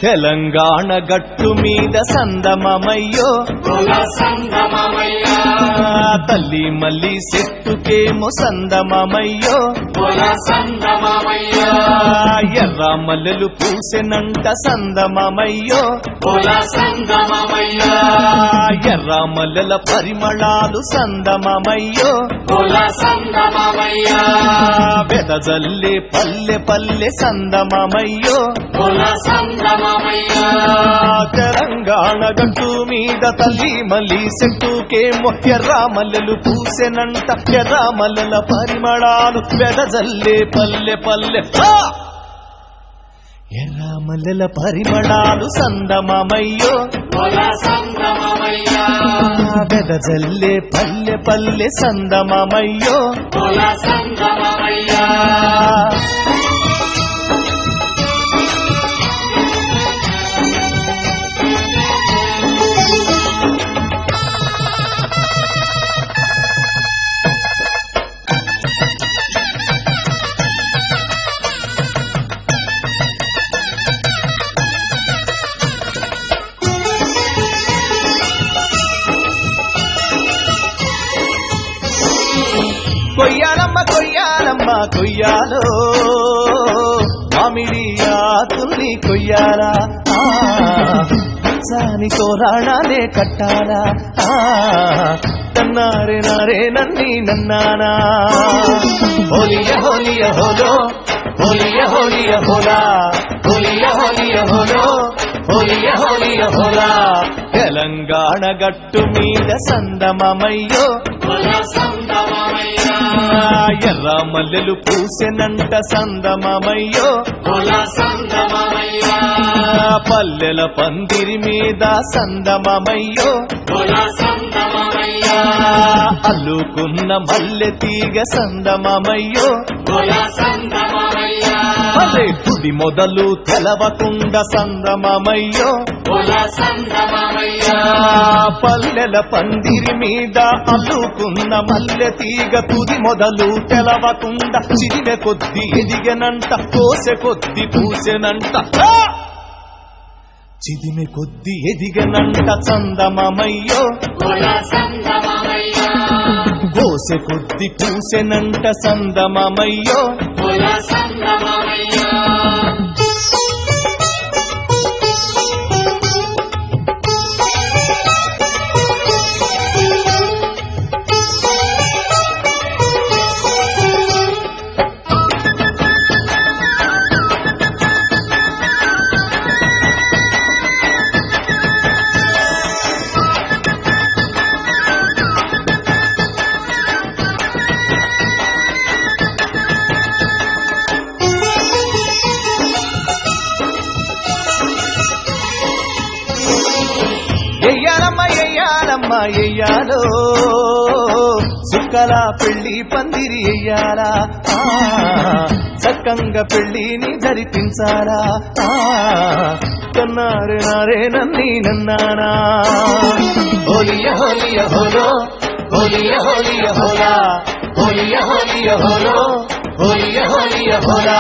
తెలంగాణ గట్టు మీద సందమమయ్యో తల్లి మల్లి చెట్టుకేమో సందమమయ్యో ఎర్ర మల్లెలు పూసెనంట సందమమయ్యో ఎర్ర మల్లెల పరిమళాలు సందమమయ్యో వెదజల్లే పల్లె పల్లె సందమమయ్యో తెలంగాణ గట్టు మీద తల్లి మల్లి చెట్టుకేమో ఎర్ర మల్లెలు పూసెనంట ఎర్ర మల్లెల పరిమళాలు వెదజల్లే పల్లె పల్లె ఎర్ర మల్లెల పరిమళాలు సందమమయ్యో వెదజల్లే పల్లె పల్లె సందమమయ్యో కొయ్యాలమ్మ కొయ్యాలమ్మ కొయ్యాలో మామిడి ఆకుల్ని కొయ్యాలా సాని తోరాణాలే కట్టాలా తన్నారే నారే నన్ని నన్నానా హోలియ హోలియ హోలో హోలియ హోలియ హోలా హోలియ హోలియ హోలో హోలియ హోలియ హోలా తెలంగాణ గట్టు మీద సందమమయ్యో ఎర్ర మల్లెలు పూసెనంట సందమమయ్యో పల్లెల పందిరి మీద సందమమయ్యో అల్లుకున్న మల్లె తీగ సందమమయ్యో అదే గుడి మొదలు తెలవకుండ సందమమయ్యో పల్లెల పందిరి మీద అల్లుకున్న మల్లె తీగ తుది మొదలు తెలవకుండ చిరిమె కొద్ది ఎదిగనంట కోసె కొద్ది పూసెనంట చిదిమె కొద్ది ఎదిగనంట సందమమయ్యో కోసె కొద్ది పూసెనంట సందమమయ్యో ఎయ్యాలమ్మ ఎయ్యాలమ్మ ఎయ్యాలో సుక్కల పెళ్లి పందిరి ఎయ్యాలా చక్కంగా పెళ్లిని జరిపించాలా కన్నారే నారే నన్ని నన్నానా హోలియ హోలియ హోలో హోలియ హోలియ హోలా హోలియ హోలియ హోలో హోలియ హోలియ హోలా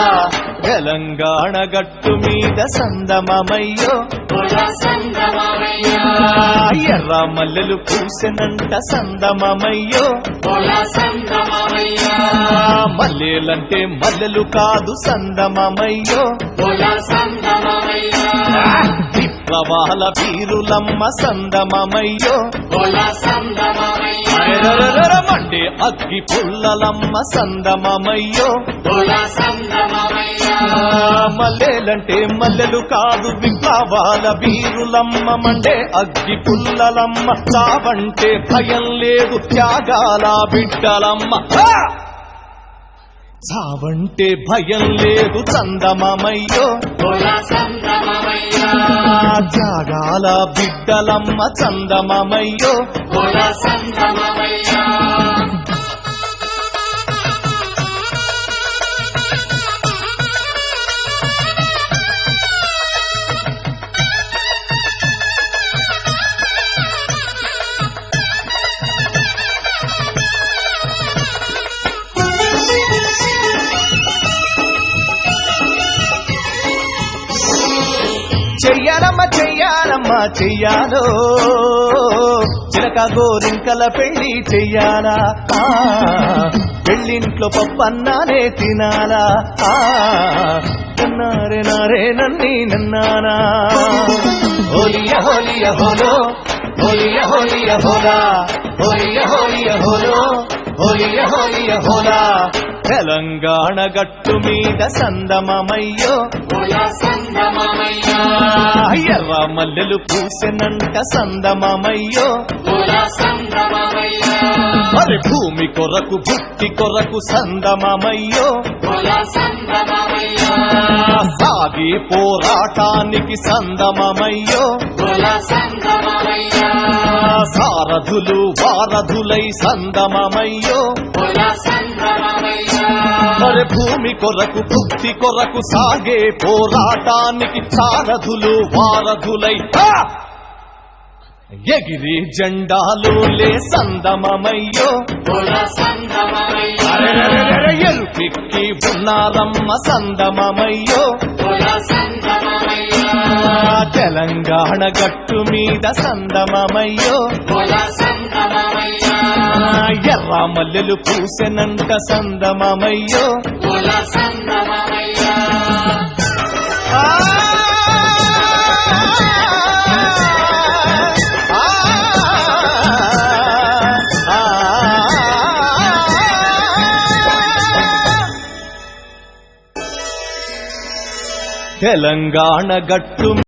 తెలంగాణ గట్టు మీద సందమమయ్యో ఎర్ర మల్లెలు పూసెనంట సందమమయ్యో మల్లెలంటే మల్లెలు కాదు సందమమయ్యో విప్లవాల వీరులమ్మ సందమమయ్యో మండే అగ్గి పుల్లలమ్మ సందమమయ్యో మల్లెలంటే మల్లెలు కాదు విప్లవాల వీరులమ్మ మండే అగ్గి పుల్లలమ్మ చావంటే భయం లేదు త్యాగాల బిడ్డలమ్మ చావంటే భయం లేదు సందమమయ్యో త్యాగాల బిడ్డలమ్మ సందమమయ్యో చెయ్యాలమ్మ చెయ్యాలమ్మ చెయ్యాలో చిలక గోరింకల పెళ్లి చెయ్యాలా పెళ్ళింట్లో పప్పన్నానే తినాలా నన్నారే నారే నన్ని నన్నానా హోలియ హోలియ హోలో హోలియ హోలియ హోలా హోలియ హోలియ హోలో హోలియ హోలియ హోలా తెలంగాణ గట్టు మీద సందమమయ్యో ఎర్ర మల్లెలు పూసెనంట సందమమయ్యో మరి భూమి కొరకు భుక్తి కొరకు సందమమయ్యో సాగి పోరాటానికి సందమమయ్యో సారథులు వారధులై సందమమయ్యో మరి భూమి కొరకు భుక్తి కొరకు సాగే పోరాటానికి సారథులు వారధులై ఎగిరి జెండాలు లే సందమమయ్యో ఎరుపెక్కి ఉన్నారమ్మ సందమమయ్యో తెలంగాణ గట్టు మీద సందమమయ్యో ఎర్ర మల్లెలు పూసెనంట సందమమయ్యో తెలంగాణ గట్టు